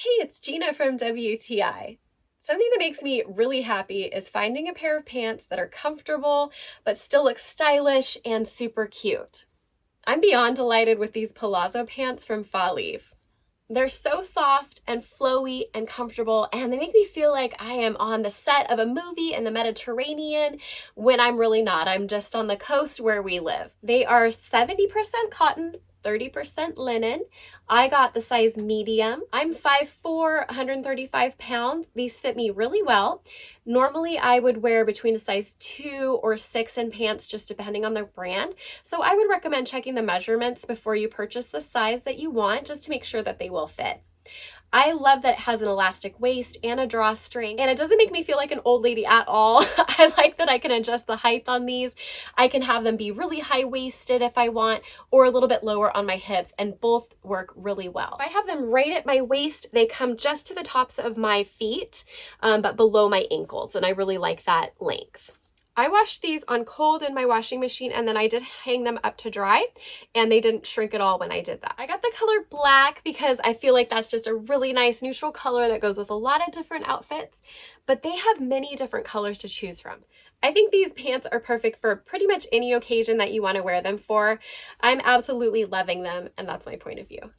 Hey, it's Gina from WTI. Something that makes me really happy is finding a pair of pants that are comfortable but still look stylish and super cute. I'm beyond delighted with these palazzo pants from Faleave. They're so soft and flowy and comfortable, and they make me feel like I am on the set of a movie in the Mediterranean when I'm really not. I'm just on the coast where we live. They are 70% cotton, 30% linen. I got the size medium. I'm 5'4", 135 pounds. These fit me really well. Normally, I would wear between a size 2 or 6 in pants, just depending on the brand. So I would recommend checking the measurements before you purchase the size that you want, just to make sure that they will fit. I love that it has an elastic waist and a drawstring, and it doesn't make me feel like an old lady at all. I like that I can adjust the height on these. I can have them be really high-waisted if I want, or a little bit lower on my hips, and both work really well. If I have them right at my waist, they come just to the tops of my feet, but below my ankles, and I really like that length. I washed these on cold in my washing machine, and then I did hang them up to dry, and they didn't shrink at all when I did that. I got the color black because I feel like that's just a really nice neutral color that goes with a lot of different outfits, but they have many different colors to choose from. I think these pants are perfect for pretty much any occasion that you want to wear them for. I'm absolutely loving them, and that's my point of view.